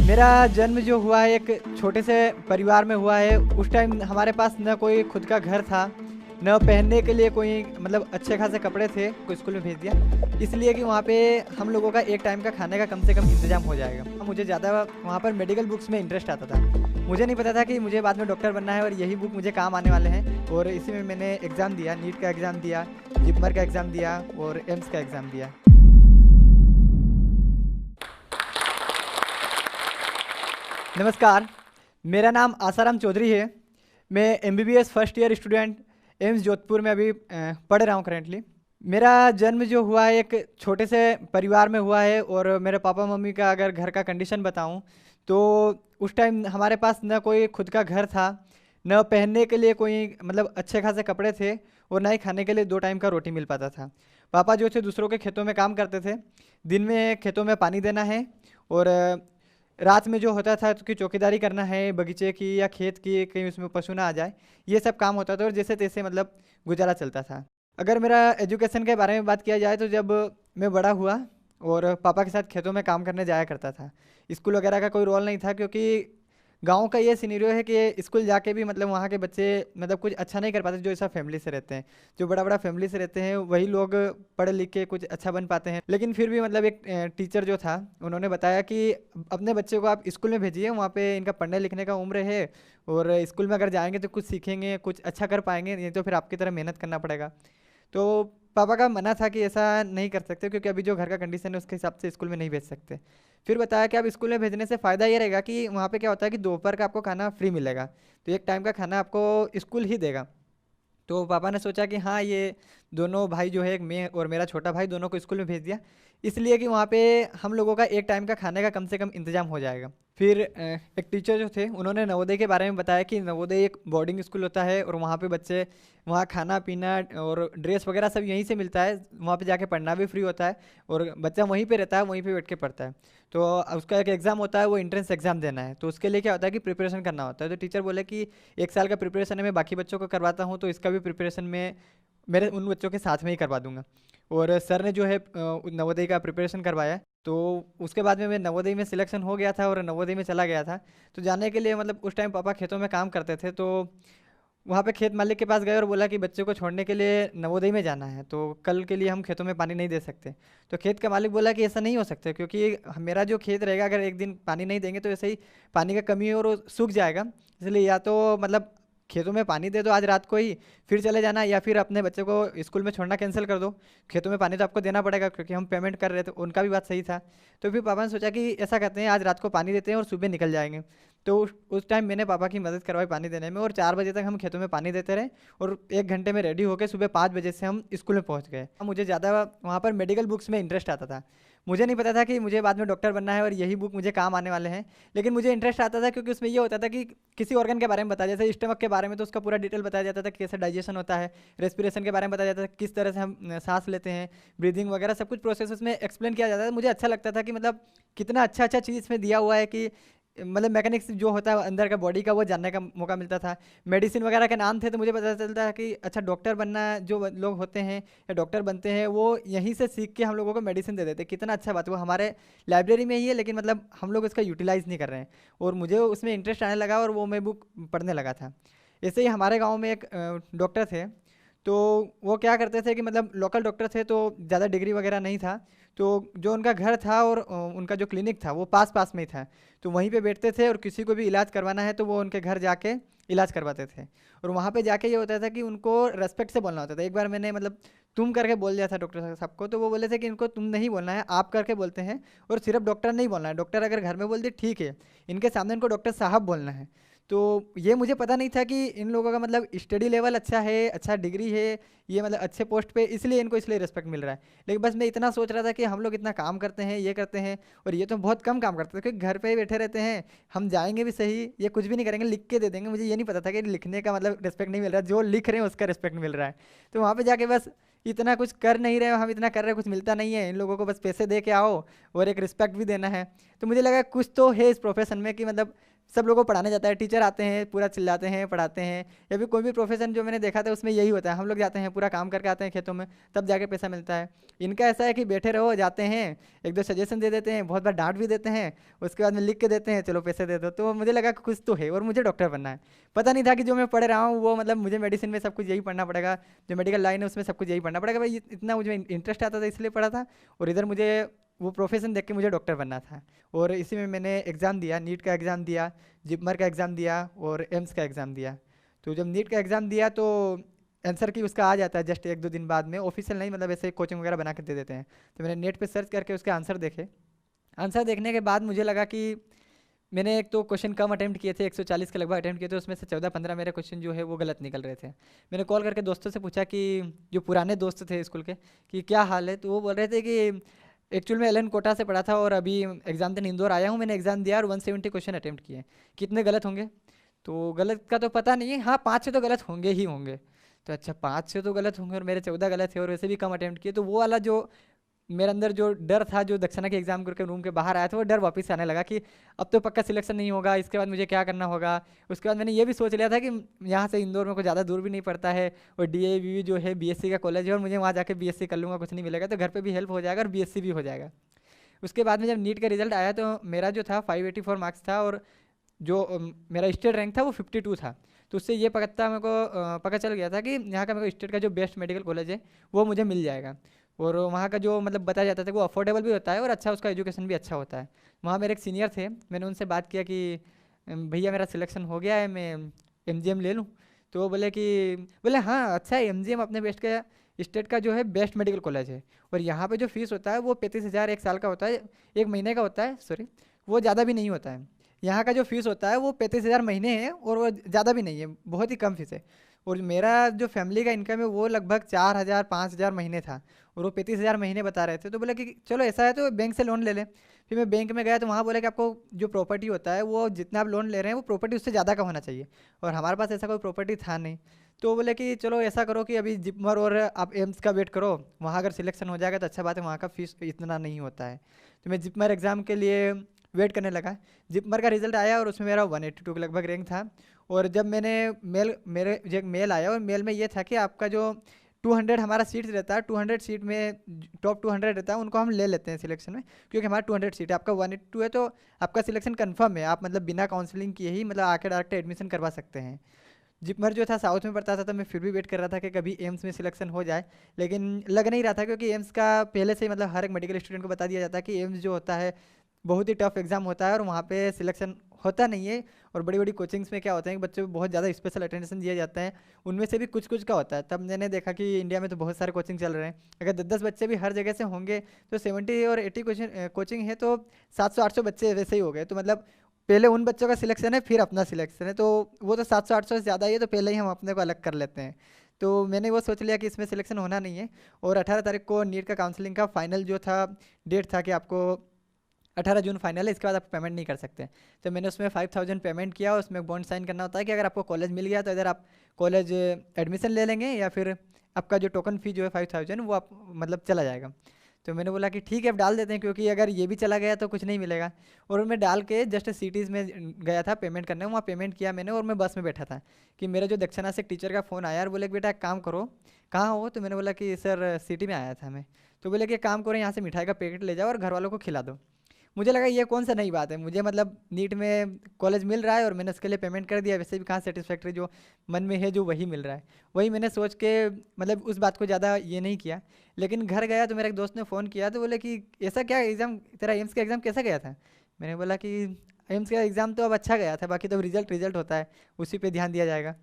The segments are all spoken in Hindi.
मेरा जन्म जो हुआ है एक छोटे से परिवार में हुआ है। उस टाइम हमारे पास न कोई खुद का घर था, न पहनने के लिए कोई मतलब अच्छे खासे कपड़े थे। को स्कूल में भेज दिया इसलिए कि वहाँ पे हम लोगों का एक टाइम का खाने का कम से कम इंतजाम हो जाएगा। मुझे ज़्यादा वहाँ पर मेडिकल बुक्स में इंटरेस्ट आता था। मुझे नहीं पता था कि मुझे बाद में डॉक्टर बनना है और यही बुक मुझे काम आने वाले हैं। और इसी में मैंने एग्ज़ाम दिया, नीट का एग्ज़ाम दिया, जिपमर का एग्ज़ाम दिया और एम्स का एग्ज़ाम दिया। नमस्कार, मेरा नाम आसाराम चौधरी है। मैं MBBS first year student AIIMS Jodhpur में अभी पढ़ रहा हूँ करेंटली। मेरा जन्म जो हुआ है एक छोटे से परिवार में हुआ है। और मेरे पापा मम्मी का अगर घर का कंडीशन बताऊँ तो उस टाइम हमारे पास न कोई खुद का घर था, न पहनने के लिए कोई मतलब अच्छे खासे कपड़े थे और ना ही खाने के लिए 2 टाइम का रोटी मिल पाता था। पापा जो थे दूसरों के खेतों में काम करते थे। दिन में खेतों में पानी देना है और रात में जो होता था तो कि चौकीदारी करना है बगीचे की या खेत की, कहीं उसमें पशु ना आ जाए। ये सब काम होता था और जैसे तैसे मतलब गुजारा चलता था। अगर मेरा एजुकेशन के बारे में बात किया जाए तो जब मैं बड़ा हुआ और पापा के साथ खेतों में काम करने जाया करता था। स्कूल वगैरह का कोई रोल नहीं था क्योंकि गांव का ये सिनेरियो है कि स्कूल जाके भी मतलब वहाँ के बच्चे मतलब कुछ अच्छा नहीं कर पाते जो ऐसा फैमिली से रहते हैं। जो बड़ा बड़ा फैमिली से रहते हैं वही लोग पढ़ लिख के कुछ अच्छा बन पाते हैं। लेकिन फिर भी मतलब एक टीचर जो था उन्होंने बताया कि अपने बच्चे को आप स्कूल में भेजिए, वहाँ पे इनका पढ़ने लिखने का उम्र है और स्कूल में अगर जाएंगे तो कुछ सीखेंगे, कुछ अच्छा कर पाएंगे, नहीं तो फिर आपकी तरह मेहनत करना पड़ेगा। तो पापा का मना था कि ऐसा नहीं कर सकते क्योंकि अभी जो घर का कंडीशन है उसके हिसाब से स्कूल में नहीं भेज सकते। फिर बताया कि आप स्कूल में भेजने से फ़ायदा ये रहेगा कि वहाँ पे क्या होता है कि दोपहर का आपको खाना फ्री मिलेगा, तो एक टाइम का खाना आपको स्कूल ही देगा। तो पापा ने सोचा कि हाँ, ये दोनों भाई जो है, एक मैं और मेरा छोटा भाई, दोनों को स्कूल में भेज दिया इसलिए कि वहाँ पे हम लोगों का एक टाइम का खाने का कम से कम इंतजाम हो जाएगा। फिर एक टीचर जो थे उन्होंने नवोदय के बारे में बताया कि नवोदय एक बोर्डिंग स्कूल होता है और वहाँ पे बच्चे, वहाँ खाना पीना और ड्रेस वगैरह सब यहीं से मिलता है। वहाँ पे जाके पढ़ना भी फ्री होता है और बच्चा वहीं पे रहता है, वहीं पे बैठ के पढ़ता है। तो उसका एक एग्ज़ाम होता है, वो एंट्रेंस एग्ज़ाम देना है, तो उसके लिए क्या होता है कि प्रिपरेशन करना होता है। तो टीचर बोले कि 1 साल का प्रिपरेशन है, मैं बाकी बच्चों को करवाता हूँ तो इसका भी प्रिपरेशन में मेरे उन बच्चों के साथ में ही करवा दूंगा। और सर ने जो है नवोदय का प्रिपरेशन करवाया। तो उसके बाद में मैं नवोदय में सिलेक्शन हो गया था और नवोदय में चला गया था। तो जाने के लिए मतलब उस टाइम पापा खेतों में काम करते थे, तो वहाँ पे खेत मालिक के पास गए और बोला कि बच्चे को छोड़ने के लिए नवोदय में जाना है, तो कल के लिए हम खेतों में पानी नहीं दे सकते। तो खेत का मालिक बोला कि ऐसा नहीं हो सकता क्योंकि मेरा जो खेत रहेगा अगर एक दिन पानी नहीं देंगे तो ऐसे ही पानी का कमी है और वो सूख जाएगा। इसलिए या तो मतलब खेतों में पानी दे दो आज रात को ही, फिर चले जाना, या फिर अपने बच्चे को स्कूल में छोड़ना कैंसिल कर दो। खेतों में पानी तो आपको देना पड़ेगा क्योंकि हम पेमेंट कर रहे थे। उनका भी बात सही था। तो फिर पापा ने सोचा कि ऐसा करते हैं, आज रात को पानी देते हैं और सुबह निकल जाएंगे। तो उस टाइम मैंने पापा की मदद करवाई पानी देने में और 4 बजे तक हम खेतों में पानी देते रहे और 1 घंटे में रेडी होकर सुबह 5 बजे से हम स्कूल में पहुंच गए। मुझे ज़्यादा वहाँ पर मेडिकल बुक्स में इंटरेस्ट आता था। मुझे नहीं पता था कि मुझे बाद में डॉक्टर बनना है और यही बुक मुझे काम आने वाले हैं। लेकिन मुझे इंटरेस्ट आता था क्योंकि उसमें ये होता था कि किसी ऑर्गन के बारे में बताया, जैसे स्टमक के बारे में तो उसका पूरा डिटेल बताया जाता था, कैसे डाइजेशन होता है। रेस्पिरेशन के बारे में बताया जाता था, किस तरह से हम सांस लेते हैं, ब्रीदिंग वगैरह सब कुछ प्रोसेस उसमें एक्सप्लेन किया जाता था। मुझे अच्छा लगता था कि मतलब कितना अच्छा अच्छा चीज़ इसमें दिया हुआ है कि मतलब मैकेनिक्स जो होता है अंदर का बॉडी का वो जानने का मौका मिलता था। मेडिसिन वगैरह के नाम थे तो मुझे पता चलता है कि अच्छा डॉक्टर बनना, जो लोग होते हैं या डॉक्टर बनते हैं वो यहीं से सीख के हम लोगों को मेडिसिन दे देते हैं। कितना अच्छा बात है, वो हमारे लाइब्रेरी में ही है लेकिन मतलब हम लोग इसका यूटिलाइज़ नहीं कर रहे हैं। और मुझे उसमें इंटरेस्ट आने लगा और वो मैं बुक पढ़ने लगा था। ऐसे ही हमारे गाँव में एक डॉक्टर थे। तो वो क्या करते थे कि मतलब लोकल डॉक्टर थे तो ज़्यादा डिग्री वगैरह नहीं था। तो जो उनका घर था और उनका जो क्लिनिक था वो पास पास में ही था। तो वहीं पे बैठते थे और किसी को भी इलाज करवाना है तो वो उनके घर जाके इलाज करवाते थे। और वहाँ पे जाके ये होता था कि उनको रेस्पेक्ट से बोलना होता था। एक बार मैंने मतलब तुम करके बोल दिया था डॉक्टर साहब को, तो वो बोले थे कि इनको तुम नहीं बोलना है, आप करके बोलते हैं। और सिर्फ डॉक्टर नहीं बोलना है, डॉक्टर अगर घर में बोल दे ठीक है, इनके सामने इनको डॉक्टर साहब बोलना है। तो ये मुझे पता नहीं था कि इन लोगों का मतलब स्टडी लेवल अच्छा है, अच्छा डिग्री है, ये मतलब अच्छे पोस्ट पे, इसलिए इनको इसलिए रिस्पेक्ट मिल रहा है। लेकिन बस मैं इतना सोच रहा था कि हम लोग इतना काम करते हैं, ये करते हैं, और ये तो बहुत कम काम करते हैं क्योंकि घर पे ही बैठे रहते हैं। हम जाएंगे भी सही, ये कुछ भी नहीं करेंगे, लिख के दे देंगे। मुझे ये नहीं पता था कि लिखने का मतलब रिस्पेक्ट नहीं मिल रहा, जो लिख रहे हैं उसका रिस्पेक्ट मिल रहा है। तो वहाँ पे जाके बस इतना कुछ कर नहीं रहे, हम इतना कर रहे हैं, कुछ मिलता नहीं है। इन लोगों को बस पैसे दे के आओ और एक रिस्पेक्ट भी देना है। तो मुझे लगा कुछ तो है इस प्रोफेशन में कि मतलब सब लोगों को पढ़ाने जाता है, टीचर आते हैं पूरा चिल्लाते हैं, पढ़ाते हैं। या फिर कोई भी प्रोफेशन जो मैंने देखा था उसमें यही होता है, हम लोग जाते हैं पूरा काम करके आते हैं खेतों में, तब जाके पैसा मिलता है। इनका ऐसा है कि बैठे रहो, जाते हैं, एक दो सजेशन दे देते हैं, बहुत बार डांट भी देते हैं, उसके बाद में लिख के देते हैं चलो पैसे दे दो। तो मुझे लगा कि कुछ तो है और मुझे डॉक्टर बनना है। पता नहीं था कि जो मैं पढ़ रहा हूँ वो मतलब मुझे मेडिसिन में सब कुछ यही पढ़ना पड़ेगा, जो मेडिकल लाइन है उसमें सब कुछ यही पढ़ना पड़ेगा। भाई इतना मुझे इंटरेस्ट आता था इसलिए पढ़ा था, और इधर मुझे वो प्रोफेशन देख के मुझे डॉक्टर बनना था। और इसी में मैंने एग्ज़ाम दिया, नीट का एग्ज़ाम दिया, जिपमर का एग्ज़ाम दिया और एम्स का एग्ज़ाम दिया। तो जब नीट का एग्ज़ाम दिया तो आंसर की उसका आ जाता है जस्ट एक दो दिन बाद में, ऑफिशियल नहीं, मतलब ऐसे कोचिंग वगैरह बना के दे देते हैं। तो मैंने नेट पे सर्च करके उसके आंसर देखे। आंसर देखने के बाद मुझे लगा कि मैंने एक तो क्वेश्चन कम अटेम्प्ट किए थे, 140 के लगभग अटेम्प्ट किए थे, उसमें से 14-15 मेरे क्वेश्चन जो है वो गलत निकल रहे थे। मैंने कॉल करके दोस्तों से पूछा कि जो पुराने दोस्त थे स्कूल के, कि क्या हाल है। तो वो बोल रहे थे कि एक्चुअल में एलन कोटा से पढ़ा था और अभी एग्ज़ाम देने इंदौर आया हूँ, मैंने एग्ज़ाम दिया और 170 क्वेश्चन अटेम्प्ट किए, कितने गलत होंगे। तो गलत का तो पता नहीं है, हाँ 5 से तो गलत होंगे ही होंगे। तो अच्छा 5 से तो गलत होंगे और मेरे 14 गलत थे और वैसे भी कम अटेम्प्ट किए। तो वो वाला जो मेरे अंदर जो डर था, जो दक्षिणा के एग्जाम करके रूम के बाहर आया था, वो डर वापस आने लगा कि अब तो पक्का सिलेक्शन नहीं होगा, इसके बाद मुझे क्या करना होगा। उसके बाद मैंने ये भी सोच लिया था कि यहाँ से इंदौर में कोई ज़्यादा दूर भी नहीं पड़ता है, और DAV जो है BSc का कॉलेज है, और मुझे वहाँ जाके BSc कर लूँगा, कुछ नहीं मिलेगा तो घर पे भी हेल्प हो जाएगा और BSc भी हो जाएगा। उसके बाद में जब नीट का रिजल्ट आया तो मेरा जो था 584 मार्क्स था, और जो मेरा स्टेट रैंक था वो 52 था। तो उससे ये पता मेरे को पता चल गया था कि यहाँ का मेरे को स्टेट का जो बेस्ट मेडिकल कॉलेज है वो मुझे मिल जाएगा। और वहाँ का जो मतलब बताया जाता था वो अफोर्डेबल भी होता है और अच्छा, उसका एजुकेशन भी अच्छा होता है। वहाँ मेरे एक सीनियर थे, मैंने उनसे बात किया कि भैया मेरा सिलेक्शन हो गया है, मैं MGM ले लूँ। तो वो बोले हाँ अच्छा है, MGM अपने बेस्ट का स्टेट का जो है बेस्ट मेडिकल कॉलेज है, और यहाँ पे जो फीस होता है वो 35,000 एक साल का होता है, एक महीने का होता है, सॉरी वो ज़्यादा भी नहीं होता है। यहाँ का जो फीस होता है वो 35,000 महीने है, और वो ज़्यादा भी नहीं है, बहुत ही कम फीस है। और मेरा जो फैमिली का इनकम है वो लगभग 4,000 5,000 महीने था, और वो 35,000 महीने बता रहे थे। तो बोला कि चलो ऐसा है तो बैंक से लोन ले लें। फिर मैं बैंक में गया तो वहाँ बोला कि आपको जो प्रॉपर्टी होता है वो जितना आप लोन ले रहे हैं वो प्रॉपर्टी उससे ज़्यादा का होना चाहिए, और हमारे पास ऐसा कोई प्रॉपर्टी था नहीं। तो बोले कि चलो ऐसा करो कि अभी जिपमर और आप एम्स का वेट करो, वहाँ अगर सिलेक्शन हो जाएगा तो अच्छा बात है, वहाँ का फीस इतना नहीं होता है। तो मैं जिपमर एग्ज़ाम के लिए वेट करने लगा। जिपमर का रिजल्ट आया और उसमें मेरा 182 के लगभग रैंक था। और जब मैंने मेरे जो एक मेल आया, और मेल में ये था कि आपका जो 200 हमारा सीट रहता है, 200 सीट में टॉप 200 रहता है, उनको हम ले लेते हैं सिलेक्शन में, क्योंकि हमारा 200 सीट है, आपका 182 है तो आपका सिलेक्शन कंफर्म है, आप मतलब बिना काउंसलिंग किए ही मतलब आके डायरेक्ट एडमिशन करवा सकते हैं। जिपमर जो था साउथ में पड़ता था, तो मैं फिर भी वेट कर रहा था कि कभी एम्स में सिलेक्शन हो जाए, लेकिन लग नहीं रहा था, क्योंकि एम्स का पहले से ही मतलब हर एक मेडिकल स्टूडेंट को बता दिया जाता है कि एम्स जो होता है बहुत ही टफ एग्जाम होता है, और वहाँ पे सिलेक्शन होता नहीं है। और बड़ी बड़ी कोचिंग्स में क्या होता है कि बच्चों को बहुत ज़्यादा स्पेशल अटेंशन दिया जाता है, उनमें से भी कुछ कुछ का होता है। तब मैंने देखा कि इंडिया में तो बहुत सारे कोचिंग चल रहे हैं, अगर 10-10 बच्चे भी हर जगह से होंगे तो 70 और 80 कोचिंग है, तो 700-800 बच्चे वैसे ही हो गए। तो मतलब पहले उन बच्चों का सिलेक्शन है फिर अपना सिलेक्शन है, तो वो तो 700-800 से ज़्यादा ही है, तो पहले ही हम अपने को अलग कर लेते हैं। तो मैंने वो सोच लिया कि इसमें सिलेक्शन होना नहीं है। और 18 तारीख को नीट का काउंसलिंग का फाइनल जो था डेट था कि आपको 18 जून फाइनल है, इसके बाद आप पेमेंट नहीं कर सकते। तो मैंने उसमें 5,000 पेमेंट किया। उसमें एक बॉन्ड साइन करना होता है कि अगर आपको कॉलेज मिल गया तो इधर आप कॉलेज एडमिशन ले लेंगे, या फिर आपका जो टोकन फ़ी जो है 5,000 वो आप मतलब चला जाएगा। तो मैंने बोला कि ठीक है अब डाल देते हैं, क्योंकि अगर ये भी चला गया तो कुछ नहीं मिलेगा। और मैं डाल के जस्ट सिटीज़ में गया था पेमेंट करने, वहाँ पेमेंट किया मैंने, और मैं बस में बैठा था कि मेरे जो दक्षिणा से एक टीचर का फ़ोन आया और बोले कि बेटा एक काम करो, कहाँ हो। तो मैंने बोला कि सर सिटी में आया था मैं। तो बोले कि काम करो, यहाँ से मिठाई का पैकेट ले जाओ और घर वालों को खिला दो। मुझे लगा ये कौन सा नई बात है, मुझे मतलब नीट में कॉलेज मिल रहा है और मैंने उसके लिए पेमेंट कर दिया, वैसे भी कहाँ सेटिस्फैक्ट्री जो मन में है जो वही मिल रहा है, वही मैंने सोच के मतलब उस बात को ज़्यादा ये नहीं किया। लेकिन घर गया तो मेरे एक दोस्त ने फ़ोन किया, तो बोले कि ऐसा क्या एग्ज़ाम तेरा एम्स का एग्ज़ाम कैसा गया था। मैंने बोला कि एम्स का एग्ज़ाम तो अब अच्छा गया था, बाकी तो रिजल्ट होता है, उसी पर ध्यान दिया जाएगा।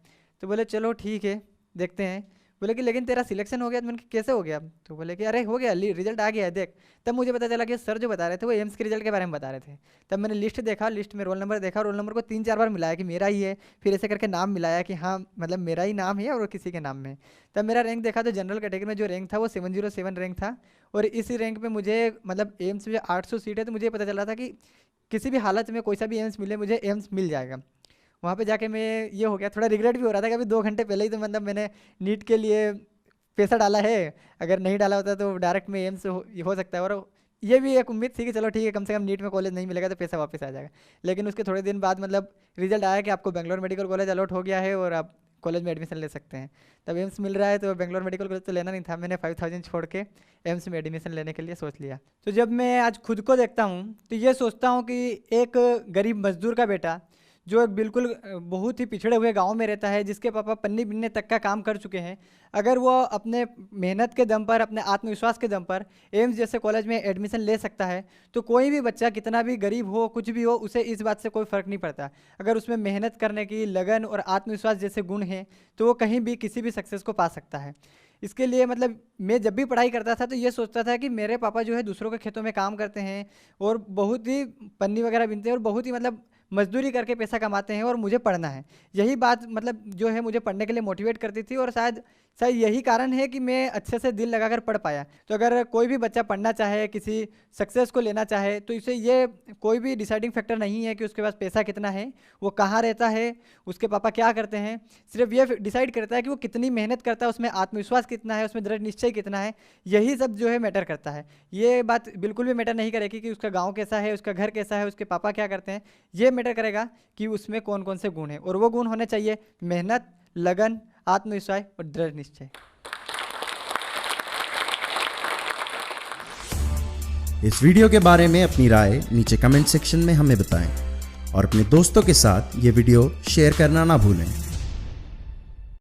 तो बोले चलो ठीक है देखते हैं। बोले कि लेकिन तेरा सिलेक्शन हो गया। तो मैंने कहा, कैसे हो गया। तो बोले कि अरे हो गया, रिजल्ट आ गया है देख। तब मुझे पता चला कि सर जो बता रहे थे वो एम्स के रिजल्ट के बारे में बता रहे थे। तब मैंने लिस्ट देखा, लिस्ट में रोल नंबर देखा, रोल नंबर को 3-4 बार मिलाया कि मेरा ही है, फिर ऐसे करके नाम मिलाया कि हाँ मतलब मेरा ही नाम है और किसी के नाम में। तब मेरा रैंक देखा तो जनरल कैटेगरी में जो रैंक था वो 707 रैंक था, और इसी रैंक में मुझे मतलब एम्स में 800 सीट है, तो मुझे पता चला था कि किसी भी हालत में कोई सा भी एम्स मिले मुझे एम्स मिल जाएगा। वहाँ पे जाके मैं ये हो गया, थोड़ा रिग्रेट भी हो रहा था कि अभी 2 घंटे पहले ही तो मतलब मैंने नीट के लिए पैसा डाला है, अगर नहीं डाला होता तो डायरेक्ट में एम्स हो सकता है। और ये भी एक उम्मीद थी कि चलो ठीक है, कम से कम नीट में कॉलेज नहीं मिलेगा तो पैसा वापस आ जाएगा। लेकिन उसके थोड़े दिन बाद मतलब रिजल्ट आया कि आपको बेंगलोर मेडिकल कॉलेज अलॉट हो गया है और आप कॉलेज में एडमिशन ले सकते हैं। तब एम्स मिल रहा है, तो बेंगलोर मेडिकल कॉलेज तो लेना नहीं था, मैंने 5000 छोड़ के एम्स में एडमिशन लेने के लिए सोच लिया। तो जब मैं आज खुद को देखता हूँ तो ये सोचता हूँ कि एक गरीब मजदूर का बेटा जो एक बिल्कुल बहुत ही पिछड़े हुए गांव में रहता है, जिसके पापा पन्नी बिनने तक का काम कर चुके हैं, अगर वो अपने मेहनत के दम पर, अपने आत्मविश्वास के दम पर एम्स जैसे कॉलेज में एडमिशन ले सकता है, तो कोई भी बच्चा कितना भी गरीब हो, कुछ भी हो, उसे इस बात से कोई फ़र्क नहीं पड़ता। अगर उसमें मेहनत करने की लगन और आत्मविश्वास जैसे गुण हैं तो वो कहीं भी किसी भी सक्सेस को पा सकता है। इसके लिए मतलब मैं जब भी पढ़ाई करता था तो ये सोचता था कि मेरे पापा जो है दूसरों के खेतों में काम करते हैं और बहुत ही पन्नी वगैरह बीनते हैं और बहुत ही मतलब मजदूरी करके पैसा कमाते हैं और मुझे पढ़ना है। यही बात मतलब जो है मुझे पढ़ने के लिए मोटिवेट करती थी और शायद शायद यही कारण है कि मैं अच्छे से दिल लगाकर पढ़ पाया। तो अगर कोई भी बच्चा पढ़ना चाहे, किसी सक्सेस को लेना चाहे, तो इसे ये कोई भी डिसाइडिंग फैक्टर नहीं है कि उसके पास पैसा कितना है, वो कहाँ रहता है, उसके पापा क्या करते हैं। सिर्फ ये डिसाइड करता है कि वो कितनी मेहनत करता है, उसमें आत्मविश्वास कितना है, उसमें दृढ़ निश्चय कितना है। यही सब जो है मैटर करता है। ये बात बिल्कुल भी मैटर नहीं करेगी कि उसका गाँव कैसा है, उसका घर कैसा है, उसके पापा क्या करते हैं। ये मैटर करेगा कि उसमें कौन कौन से गुण हैं, और वो गुण होने चाहिए मेहनत, लगन, आत्मविश्वास और दृढ़ निश्चय। इस वीडियो के बारे में अपनी राय नीचे कमेंट सेक्शन में हमें बताएं और अपने दोस्तों के साथ ये वीडियो शेयर करना ना भूलें।